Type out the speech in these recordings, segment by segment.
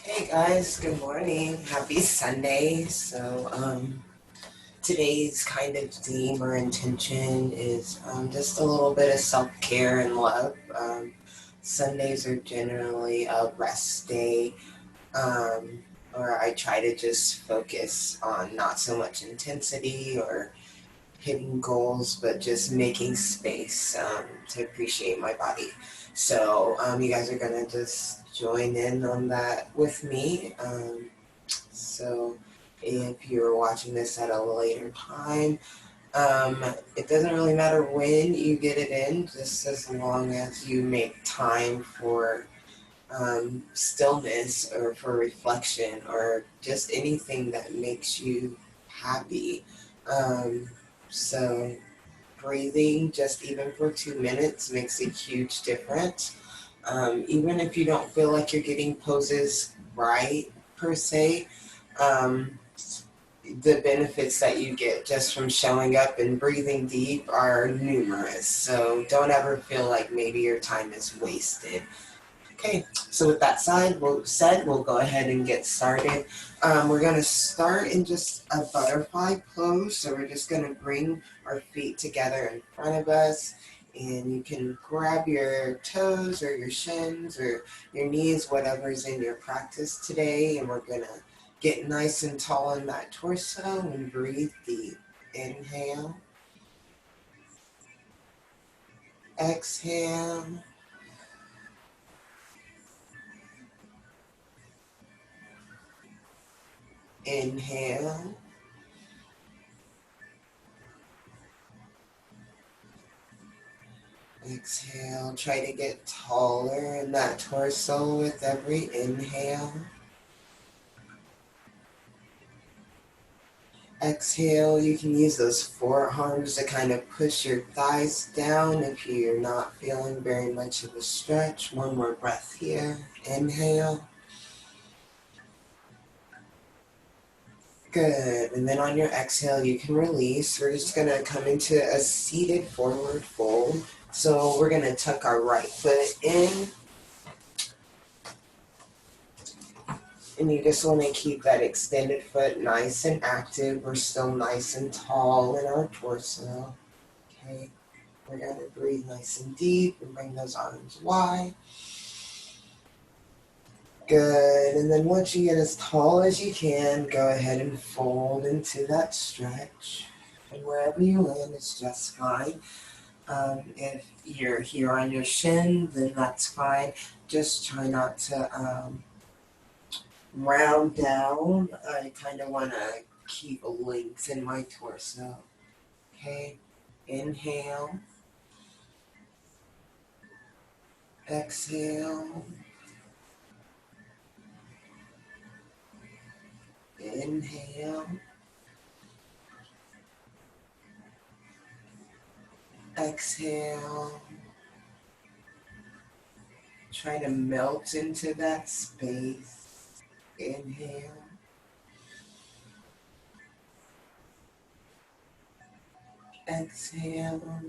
Hey guys, good morning. Happy Sunday. Today's kind of theme or intention is just a little bit of self-care and love. Sundays are generally a rest day, um, or I try to just focus on not so much intensity or hitting goals, but just making space to appreciate my body. You guys are gonna just join in on that with me. So if you're watching this at a later time, um, it doesn't really matter when you get it in, just as long as you make time for stillness or for reflection or just anything that makes you happy. Um, so breathing, just even for 2 minutes, makes a huge difference. Even if you don't feel like you're getting poses right per se, um, the benefits that you get just from showing up and breathing deep are numerous. So don't ever feel like maybe your time is wasted. Okay, so with that said, we'll go ahead and get started. We're going to start in just a butterfly pose. So we're just going to bring our feet together in front of us. And you can grab your toes or your shins or your knees, whatever's in your practice today. And we're going to get nice and tall in that torso and breathe deep. Inhale, exhale, inhale. Exhale, try to get taller in that torso with every inhale. Exhale, you can use those forearms to kind of push your thighs down if you're not feeling very much of a stretch. One more breath here. Inhale. Good. And then on your exhale, you can release. We're just going to come into a seated forward fold. So we're going to tuck our right foot in. And you just want to keep that extended foot nice and active. We're still nice and tall in our torso. Okay. We're going to breathe nice and deep and bring those arms wide. Good. And then once you get as tall as you can, go ahead and fold into that stretch. And wherever you land is just fine. If you're here on your shin, then that's fine. Just try not to round down. I kind of want to keep a length in my torso. Okay, inhale, exhale, inhale, exhale. Try to melt into that space. Inhale, exhale.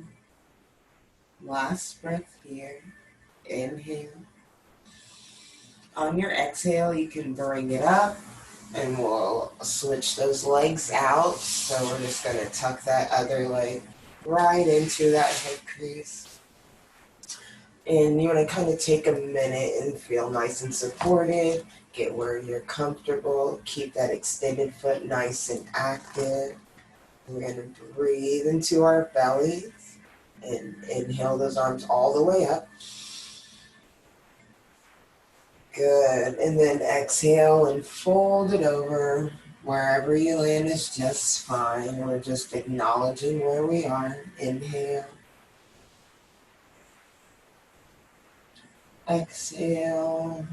Last breath here. Inhale. On your exhale, you can bring it up and we'll switch those legs out. So we're just going to tuck that other leg right into that hip crease. And you want to kind of take a minute and feel nice and supported. Get where you're comfortable. Keep that extended foot nice and active. We're going to breathe into our bellies and inhale those arms all the way up. Good. And then exhale and fold it over. Wherever you land is just fine. We're just acknowledging where we are. Inhale. Exhale.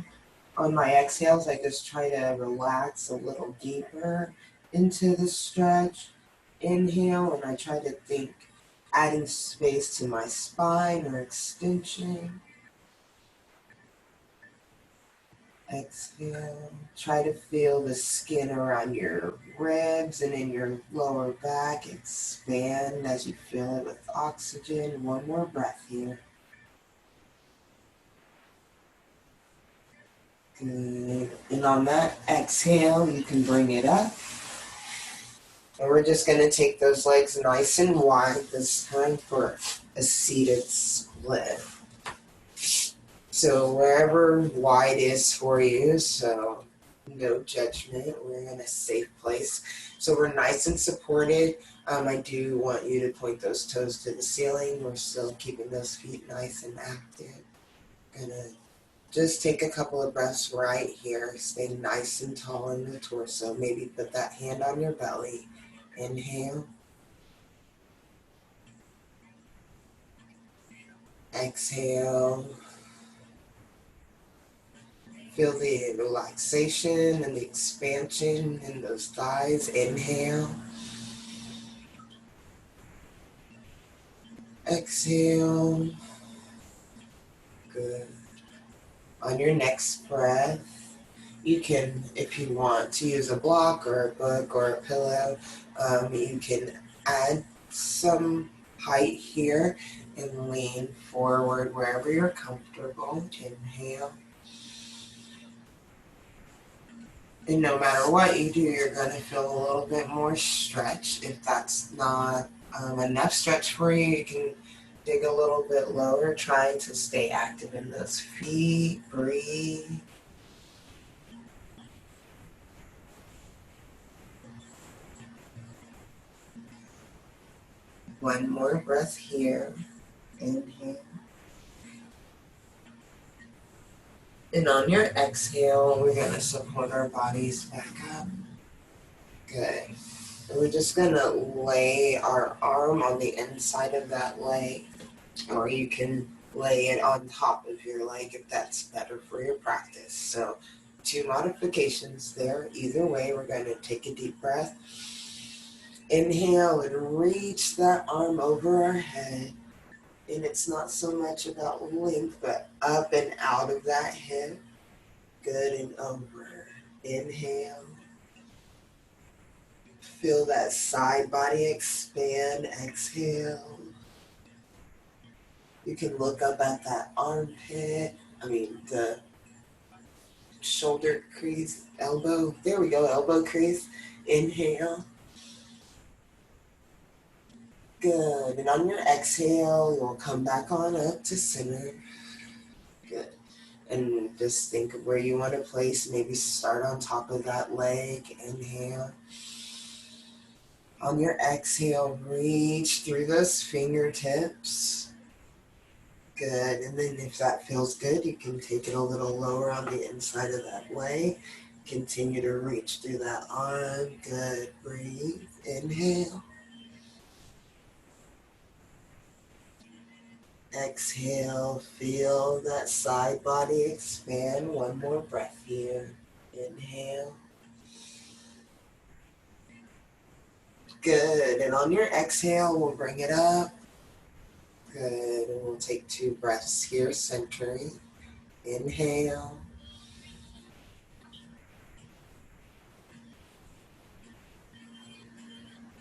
On my exhales, I just try to relax a little deeper into the stretch. Inhale, and I try to think adding space to my spine or extension. Exhale. Try to feel the skin around your ribs and in your lower back expand as you fill it with oxygen. One more breath here. Good. And And on that exhale, you can bring it up. And we're just going to take those legs nice and wide this time for a seated split. So wherever wide is for you, so no judgment, we're in a safe place. So we're nice and supported. I do want you to point those toes to the ceiling. We're still keeping those feet nice and active. Gonna just take a couple of breaths right here. Stay nice and tall in the torso. Maybe put that hand on your belly. Inhale. Exhale. Feel the relaxation and the expansion in those thighs. Inhale. Exhale. Good. On your next breath, you can, if you want to use a block or a book or a pillow, you can add some height here and lean forward wherever you're comfortable. Inhale. And no matter what you do, you're going to feel a little bit more stretch. If that's not enough stretch for you, you can dig a little bit lower, trying to stay active in those feet. Breathe. One more breath here. Inhale. And on your exhale, we're going to support our bodies back up. Good. And we're just going to lay our arm on the inside of that leg, or you can lay it on top of your leg if that's better for your practice. So 2 modifications there. Either way, we're going to take a deep breath. Inhale and reach that arm over our head. And it's not so much about length, but up and out of that hip. Good, and over. Inhale. Feel that side body expand. Exhale. You can look up at that armpit. The shoulder crease, elbow. There we go, elbow crease. Inhale. Good. And on your exhale, you'll come back on up to center. Good. And just think of where you want to place. Maybe start on top of that leg. Inhale. On your exhale, reach through those fingertips. Good. And then if that feels good, you can take it a little lower on the inside of that leg. Continue to reach through that arm. Good. Breathe. Inhale. Exhale, feel that side body expand. One more breath here. Inhale. Good. And on your exhale, we'll bring it up. Good. And we'll take 2 breaths here, centering. Inhale.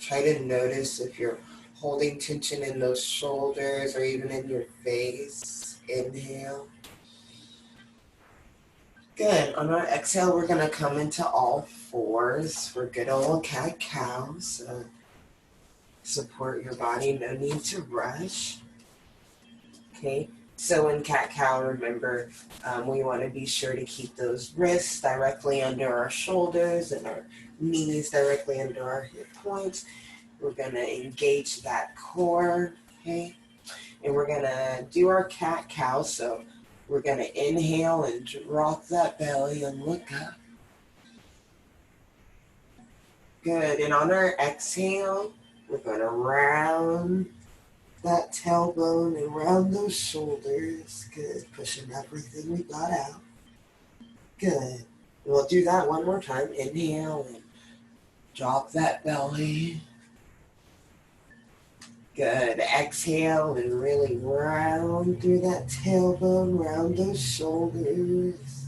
Try to notice if you're holding tension in those shoulders or even in your face. Inhale. Good. On our exhale, we're going to come into all fours for good old cat-cow. So support your body. No need to rush. Okay. So in cat-cow, remember, we want to be sure to keep those wrists directly under our shoulders and our knees directly under our hip points. We're going to engage that core, okay? And we're going to do our cat-cow. So we're going to inhale and drop that belly and look up. Good. And on our exhale, we're going to round that tailbone and round those shoulders. Good. Pushing everything we got out. Good. We'll do that one more time. Inhale and drop that belly. Good. Exhale and really round through that tailbone, round those shoulders.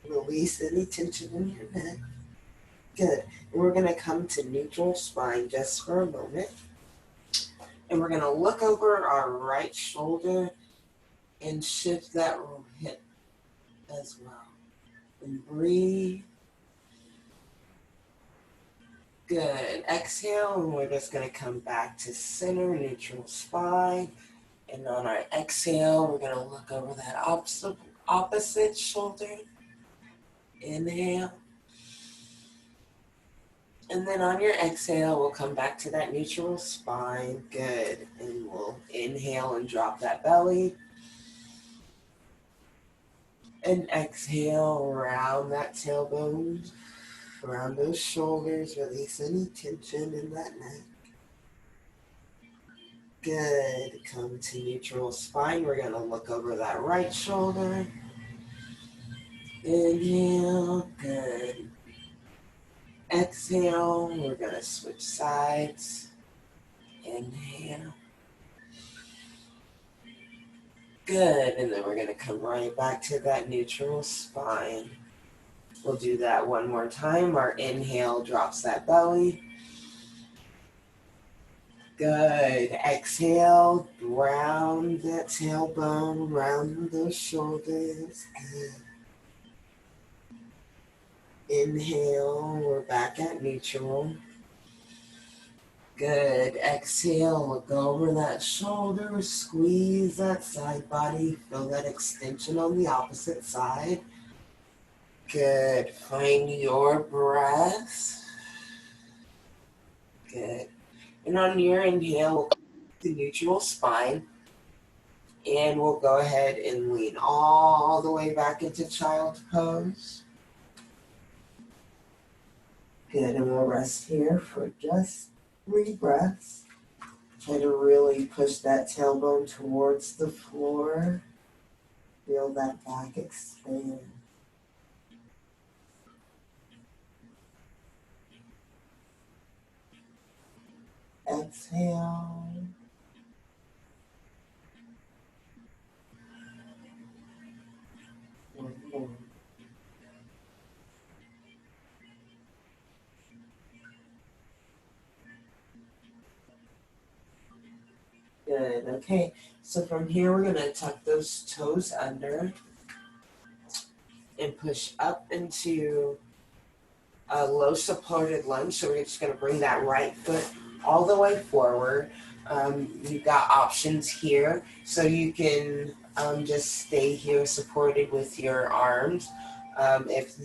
Release any tension in your neck. Good. And we're going to come to neutral spine just for a moment. And we're going to look over our right shoulder and shift that hip as well. And breathe. Good. Exhale, and we're just going to come back to center, neutral spine. And on our exhale, we're going to look over that opposite shoulder. Inhale. And then on your exhale, we'll come back to that neutral spine. Good. And we'll inhale and drop that belly. And exhale, round that tailbone, around those shoulders, release any tension in that neck. Good. Come to neutral spine. We're going to look over that right shoulder. Inhale. Good. Exhale. We're going to switch sides. Inhale. Good. And then we're going to come right back to that neutral spine. We'll do that one more time. Our inhale drops that belly. Good. Exhale, round that tailbone, round those shoulders. Good. Inhale, we're back at neutral. Good. Exhale, look over that shoulder, squeeze that side body, feel that extension on the opposite side. Good. Find your breath. Good. And on your inhale, we'll come to neutral spine. And we'll go ahead and lean all the way back into child's pose. Good, and we'll rest here for just 3 breaths. Try to really push that tailbone towards the floor. Feel that back expand. Exhale. One more. Good, okay. So from here, we're gonna tuck those toes under and push up into a low supported lunge. So we're just gonna bring that right foot all the way forward. You've got options here. So you can just stay here supported with your arms. If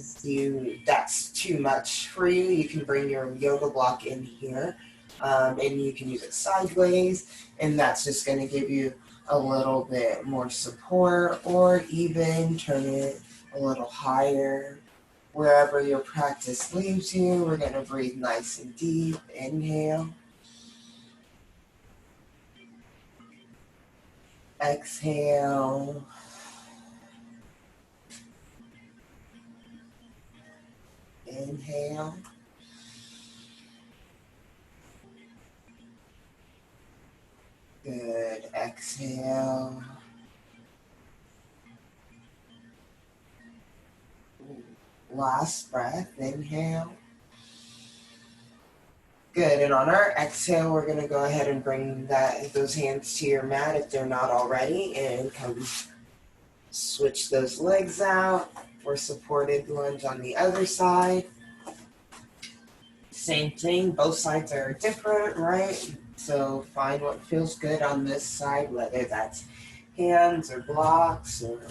that's too much for you, you can bring your yoga block in here. And you can use it sideways, and that's just going to give you a little bit more support, or even turn it a little higher. Wherever your practice leaves you, we're going to breathe nice and deep. Inhale. Exhale. Inhale. Good. Exhale. Last breath. Inhale. Good. And on our exhale, we're going to go ahead and bring those hands to your mat if they're not already, and come switch those legs out for supported lunge on the other side. Same thing. Both sides are different, right? So find what feels good on this side, whether that's hands or blocks or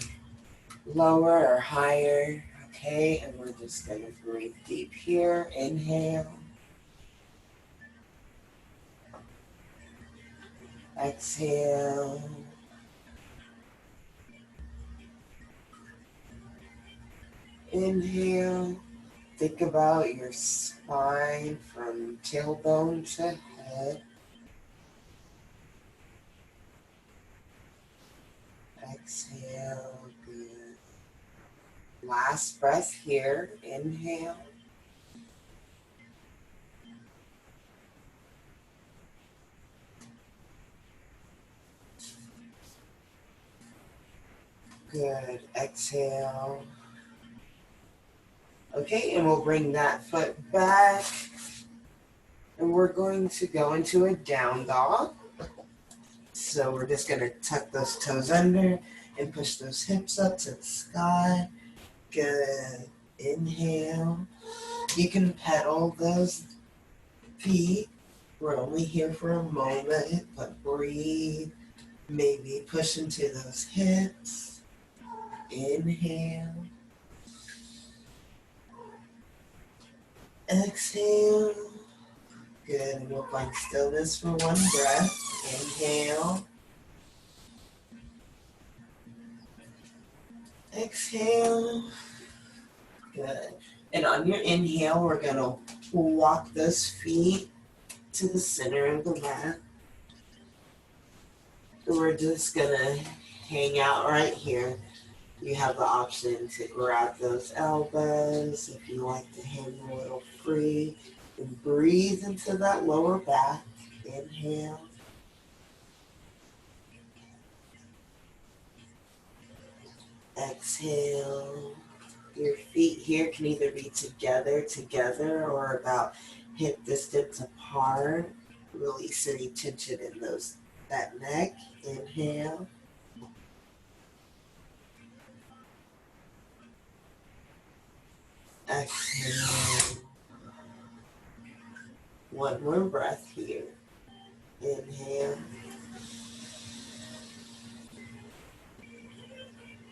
lower or higher. Okay, and we're just going to breathe deep here. Inhale. Exhale. Inhale. Think about your spine from tailbone to head. Exhale. Good. Last breath here. Inhale. Good. Exhale. Okay, and we'll bring that foot back. And we're going to go into a down dog. So we're just going to tuck those toes under and push those hips up to the sky. Good. Inhale. You can pedal those feet. We're only here for a moment, but breathe. Maybe push into those hips. Inhale. Exhale. Good. And we'll find stillness for one breath. Inhale. Exhale. Good. And on your inhale, we're going to walk those feet to the center of the mat. We're just going to hang out right here. You have the option to grab those elbows if you like to hang a little free. And breathe into that lower back. Inhale. Exhale. Your feet here can either be together, or about hip distance apart. Release any tension in that neck. Inhale. Exhale. One more breath here. Inhale.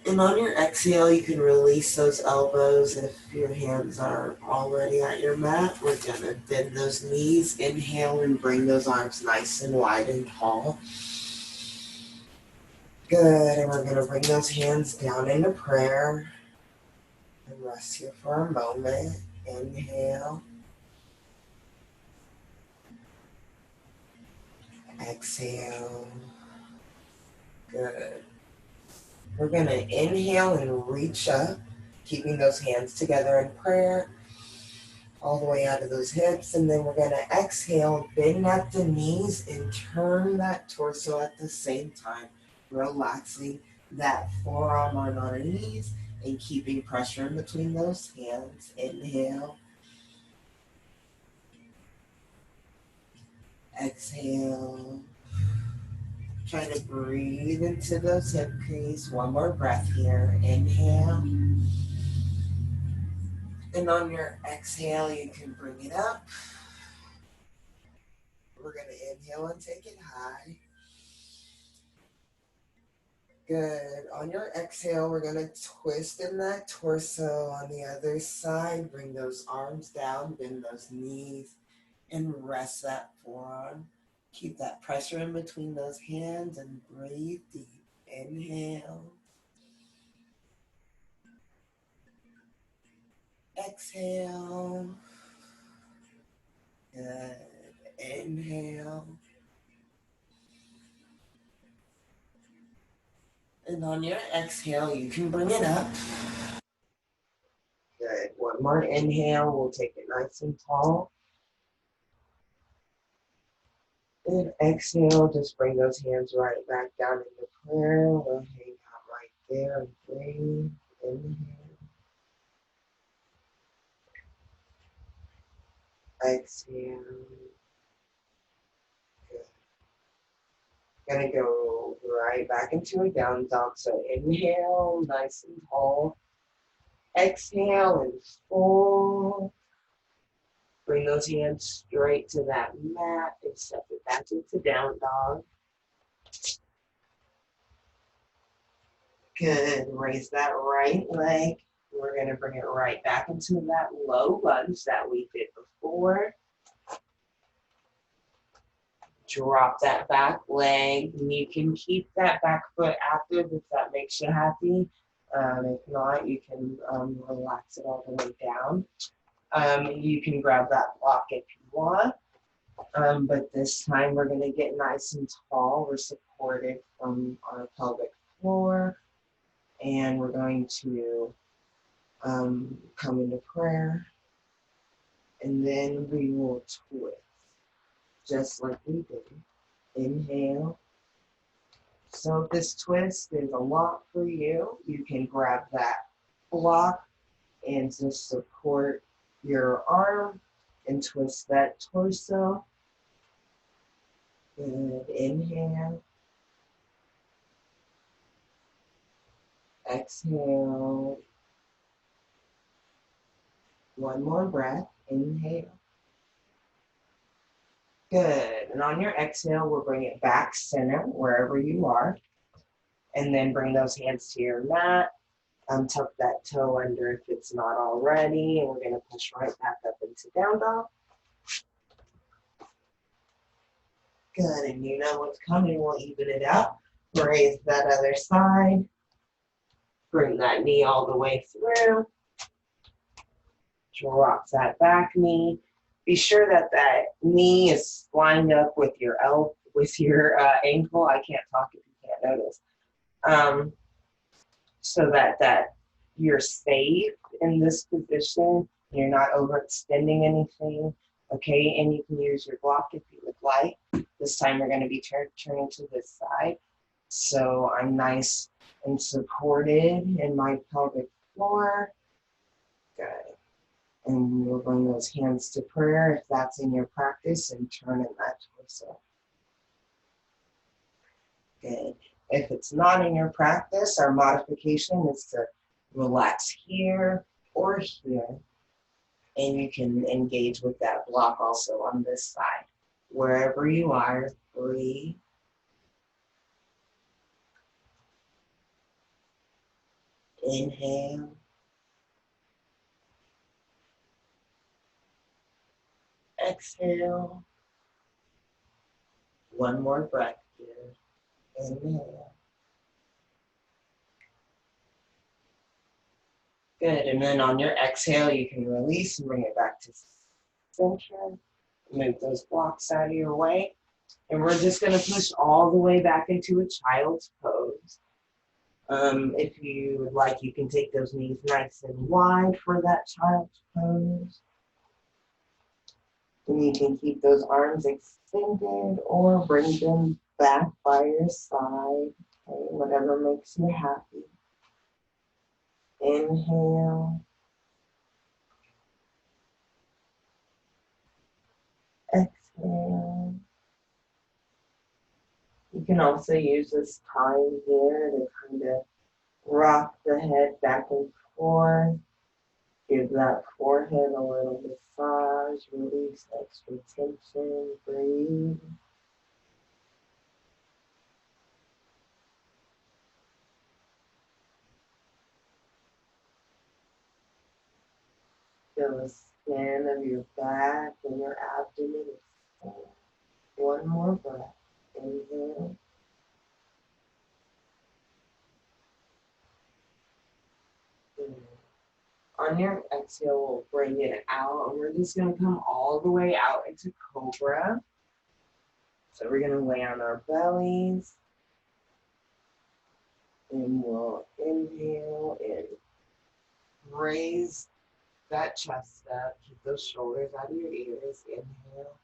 And on your exhale, you can release those elbows if your hands are already at your mat. We're going to bend those knees. Inhale and bring those arms nice and wide and tall. Good. And we're going to bring those hands down into prayer. And rest here for a moment. Inhale. Exhale. Good. We're going to inhale and reach up, keeping those hands together in prayer, all the way out of those hips. And then we're going to exhale, bend at the knees, and turn that torso at the same time, relaxing that forearm on our knees and keeping pressure in between those hands. Inhale. Exhale. Try to breathe into those hip crease. One more breath here. Inhale. And on your exhale, you can bring it up. We're going to inhale and take it high. Good. On your exhale, we're going to twist in that torso on the other side. Bring those arms down, bend those knees, and rest that forearm. Keep that pressure in between those hands and breathe deep. Inhale. Exhale. Good. Inhale. And on your exhale, you can bring it up. Good. One more inhale. We'll take it nice and tall. And exhale, just bring those hands right back down into prayer. We'll hang out right there and breathe. Inhale. Exhale. Good. Gonna go right back into a down dog. So inhale, nice and tall. Exhale and fold. Bring those hands straight to that mat and step it back into down dog. Good. Raise that right leg. We're going to bring it right back into that low lunge that we did before. Drop that back leg. You can keep that back foot active if that makes you happy. If not, you can relax it all the way down. You can grab that block if you want. But this time we're going to get nice and tall. We're supported from our pelvic floor. And we're going to come into prayer. And then we will twist, just like we did. Inhale. So if this twist is a lot for you, you can grab that block and just support your arm and twist that torso. Good. Inhale. Exhale. One more breath. Inhale. Good. And on your exhale, we'll bring it back center wherever you are. And then bring those hands to your mat. Tuck that toe under if it's not already. And we're going to push right back up into down dog. Good. And you know what's coming. We'll even it out. Raise that other side. Bring that knee all the way through. Drop that back knee. Be sure that that knee is lined up with your ankle. I can't talk if you can't notice. So that you're safe in this position. You're not overextending anything. Okay, and you can use your block if you would like. This time we're going to be turning to this side. So I'm nice and supported in my pelvic floor. Good. And we'll bring those hands to prayer if that's in your practice and turn in that torso. Good. If it's not in your practice, our modification is to relax here or here. And you can engage with that block also on this side. Wherever you are, breathe. Inhale. Exhale. One more breath here. Inhale. Good. And then on your exhale, you can release and bring it back to center. Move those blocks out of your way. And we're just going to push all the way back into a child's pose. If you would like, you can take those knees nice and wide for that child's pose. And you can keep those arms extended or bring them back by your side. Okay, whatever makes you happy. Inhale. Exhale. You can also use this time here to kind of rock the head back and forth. Give that forehead a little massage. Release extra tension. Breathe. Feel the skin of your back and your abdomen. One more breath. Inhale. On your exhale, we'll bring it out, and we're just going to come all the way out into cobra. So we're going to lay on our bellies, and we'll inhale and raise that chest up. Keep those shoulders out of your ears. Inhale.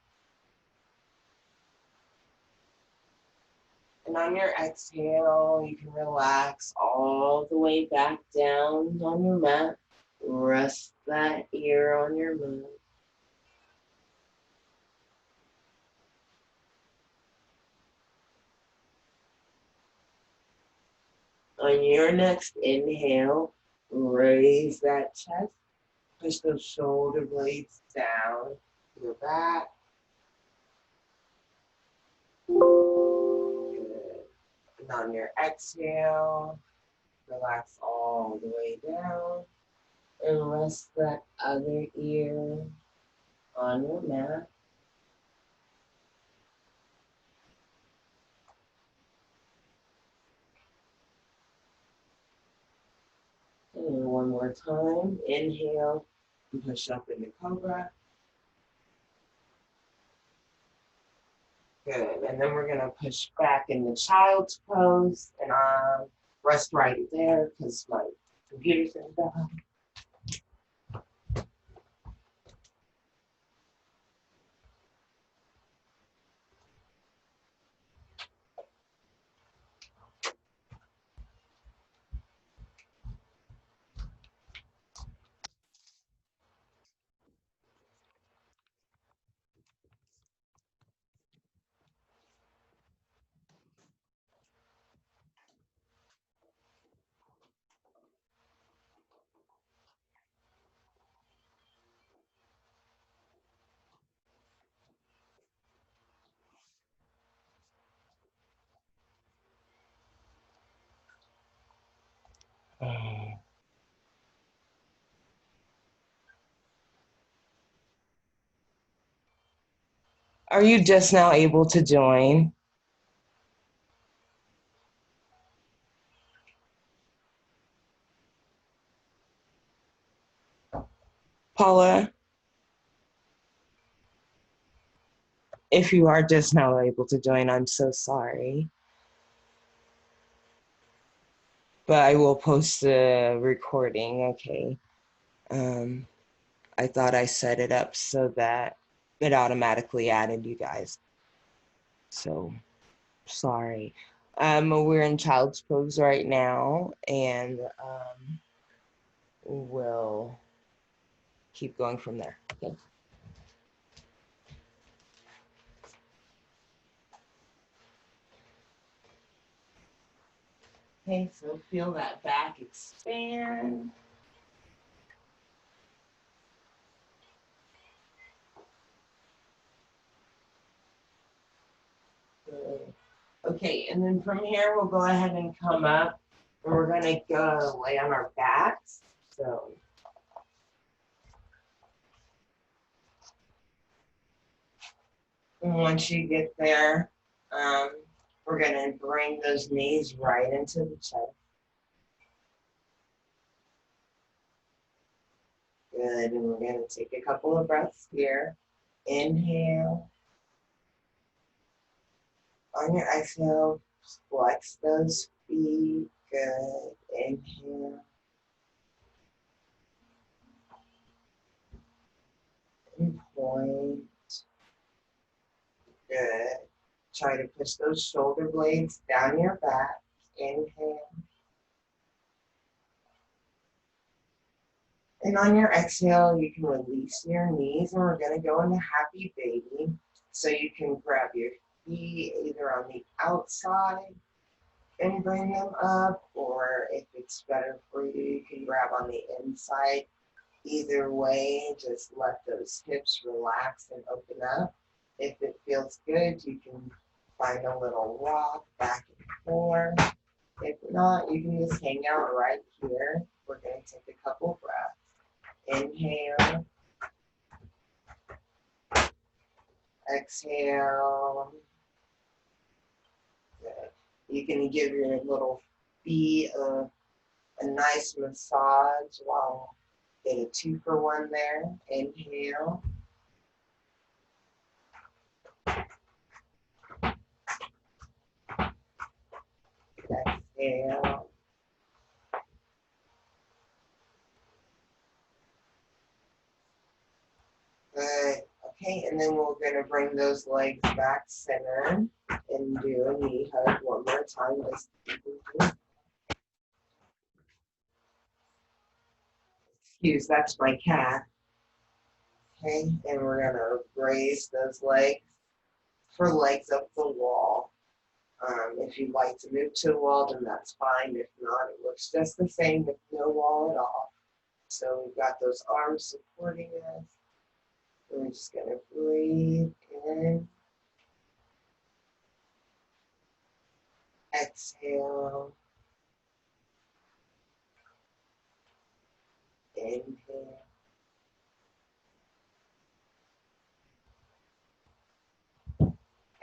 And on your exhale, you can relax all the way back down on your mat. Rest that ear on your mat. On your next inhale, raise that chest. Push those shoulder blades down your back. Good. And on your exhale, relax all the way down. And rest that other ear on your mat. And one more time, inhale, and push up into cobra. Good, and then we're gonna push back into child's pose, and rest right there, because my computer's gonna die. Are you just now able to join? Paula, if you are just now able to join, I'm so sorry. But I will post the recording, okay? I thought I set it up so that it automatically added you guys. So sorry. We're in child's pose right now, and we'll keep going from there. Okay. Okay, so feel that back expand. Good. Okay, and then from here, we'll go ahead and come up, and we're gonna go lay on our backs. So and once you get there, we're gonna bring those knees right into the chest. Good, and we're gonna take a couple of breaths here. Inhale. On your exhale, flex those feet. Good. Inhale. And point. Good. Try to push those shoulder blades down your back. Inhale. And on your exhale, you can release your knees, and we're going to go into happy baby. So you can grab your feet either on the outside and bring them up, or if it's better for you, you can grab on the inside. Either way, just let those hips relax and open up. If it feels good, you can find a little rock back and forth. If not, you can just hang out right here. We're going to take a couple breaths. Inhale. Exhale. Good. You can give your little feet a nice massage while get a 2-for-1 there. Inhale. Exhale. Good. Okay, and then we're going to bring those legs back center and do a knee hug one more time. Excuse, that's my cat. Okay, and we're going to raise those legs for legs up the wall. If you'd like to move to a wall, then that's fine. If not, it looks just the same with no wall at all. So we've got those arms supporting us. We're just going to breathe in. Exhale. Inhale.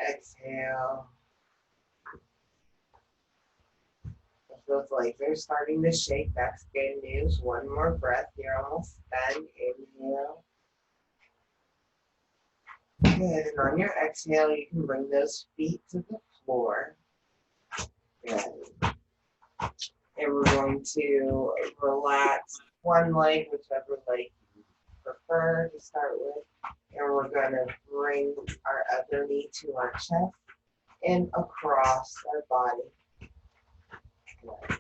Exhale. If those legs are starting to shake, that's good news. One more breath. You're almost done. Inhale. Good. And on your exhale, you can bring those feet to the floor. Good. And we're going to relax one leg, whichever leg you prefer to start with. And we're going to bring our other knee to our chest and across our body. Good.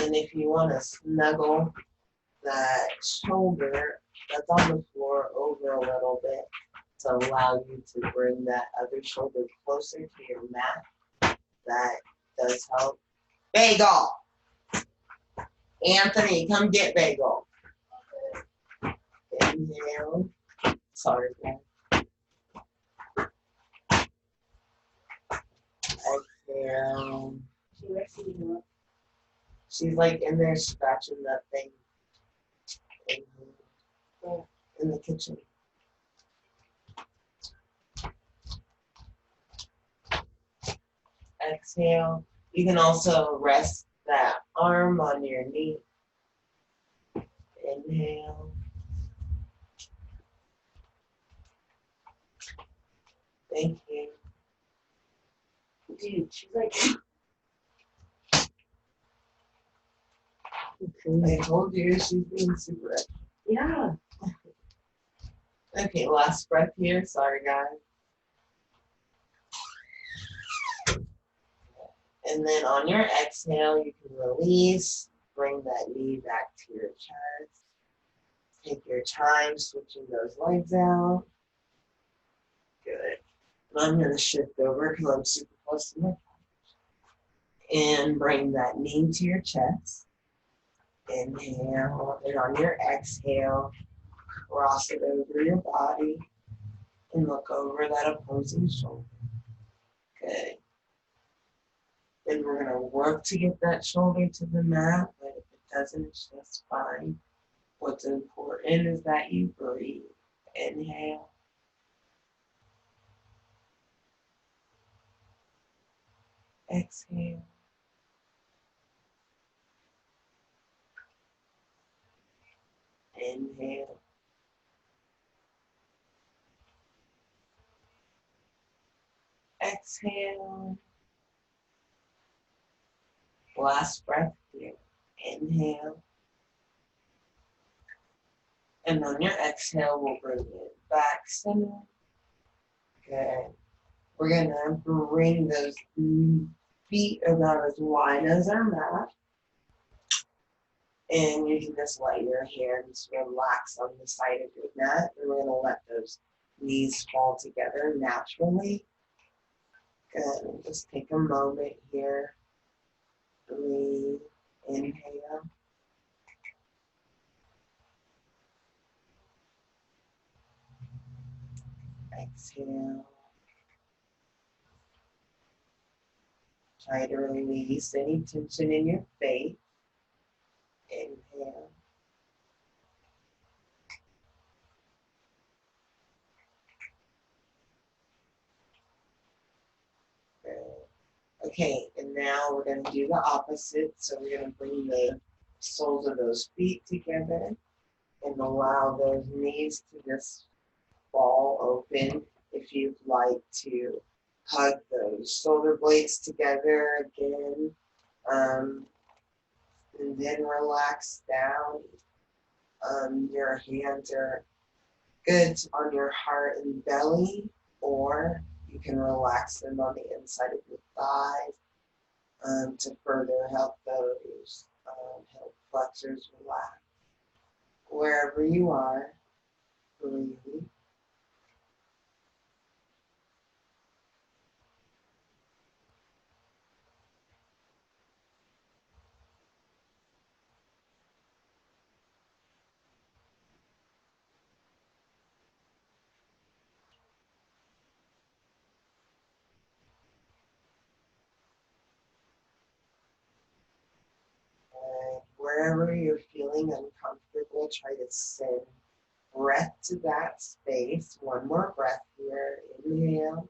And if you want to snuggle that shoulder that's on the floor over a little bit to allow you to bring that other shoulder closer to your mat, that does help. Bagel! Anthony, come get Bagel. Inhale. Sorry, man. Exhale. She's She's like in there scratching that thing in the kitchen. Exhale. You can also rest that arm on your knee. Inhale. Thank you. Dude, she's like, I told you she's being super. Yeah. Okay, last breath here. Sorry, guys. And then on your exhale, you can release. Bring that knee back to your chest. Take your time switching those legs out. Good. And I'm going to shift over because I'm super close to my couch. And bring that knee to your chest. Inhale. And on your exhale, cross it over your body and look over that opposing shoulder. Good. Then we're going to work to get that shoulder to the mat, but if it doesn't, it's just fine. What's important is that you breathe. Inhale. Exhale. Inhale. Exhale. Last breath here. Inhale. And on your exhale, we'll bring it back center. Good. We're going to bring those feet about as wide as our mat. And you can just let your hands relax on the side of your mat. And we're going to let those knees fall together naturally. Good. And just take a moment here. Breathe. Inhale. Exhale. Try to release any tension in your face. Inhale. Good. Okay, and now we're going to do the opposite. So we're going to bring the soles of those feet together and allow those knees to just fall open. If you'd like to hug those shoulder blades together again, and then relax down. Your hands are good on your heart and belly, or you can relax them on the inside of your thighs to further help those hip flexors relax. Wherever you are, breathe. And wherever you're feeling uncomfortable, try to send breath to that space. One more breath here. Inhale.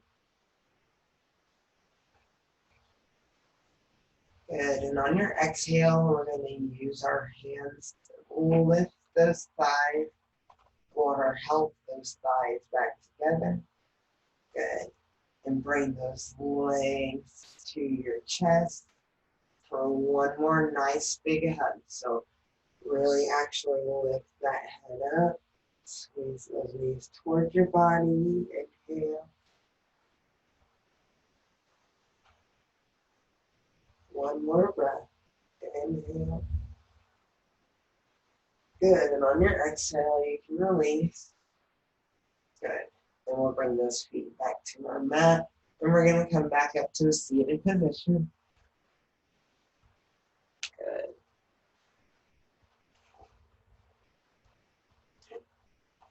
Good. And on your exhale, we're going to use our hands to lift those thighs or help those thighs back together. Good. And bring those legs to your chest for one more nice big hug. So really actually lift that head up. Squeeze those knees towards your body. Inhale. One more breath. Inhale. Good. And on your exhale, you can release. Good. And we'll bring those feet back to our mat. And we're going to come back up to a seated position. Good.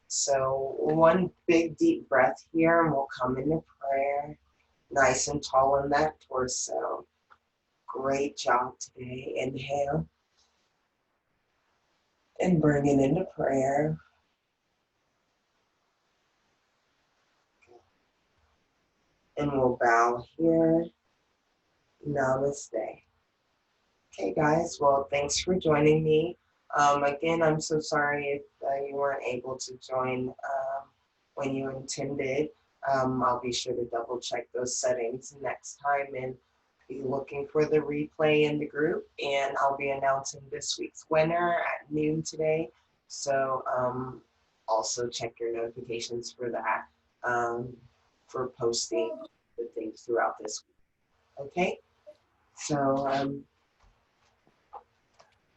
So one big deep breath here, and we'll come into prayer. Nice and tall in that torso. Great job today. Inhale. And bring it into prayer. And we'll bow here. Namaste. Okay, guys. Well, thanks for joining me. Again, I'm so sorry if you weren't able to join when you intended. I'll be sure to double check those settings next time and be looking for the replay in the group. And I'll be announcing this week's winner at noon today. So also check your notifications for that, for posting the things throughout this week. Okay? So,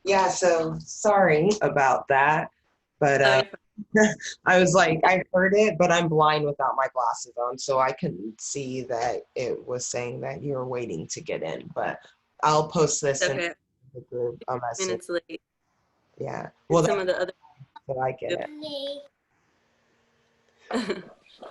yeah, so sorry about that. But Oh, you're I was like, I heard it, but I'm blind without my glasses on, so I couldn't see that it was saying that you were waiting to get in. But I'll post this in okay. the group a message. Minutes late. Yeah. Well, Well, some that's of the other. so I get it.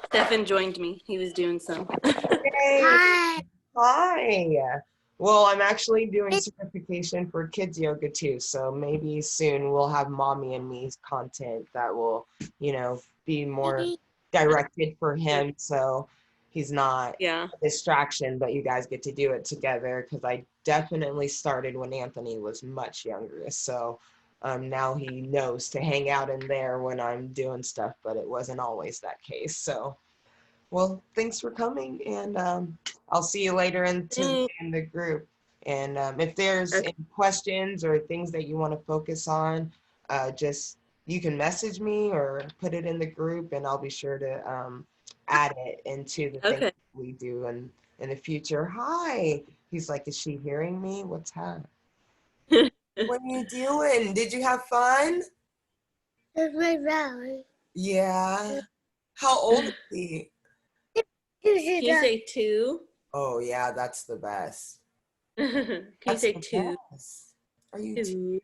Stefan joined me. He was doing some. Hey. Hi. Well, I'm actually doing certification for kids yoga too, so maybe soon we'll have mommy and me's content that will, be more directed for him, so he's not Yeah. a distraction, but you guys get to do it together because I definitely started when Anthony was much younger, so now he knows to hang out in there when I'm doing stuff, but it wasn't always that case, so. Well, thanks for coming, and I'll see you later in the group. And if there's Okay. any questions or things that you want to focus on, just you can message me or put it in the group, and I'll be sure to add it into the things Okay. we do in the future. Hi. He's like, is she hearing me? What's that? What are you doing? Did you have fun? Yeah. How old is he? Can you say two? Oh, yeah, that's the best. Can you That's say the two? best. Are you Two.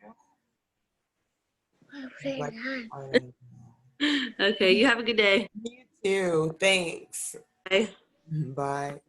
like funny? Okay. You have a good day. You too. Thanks. Bye. Bye.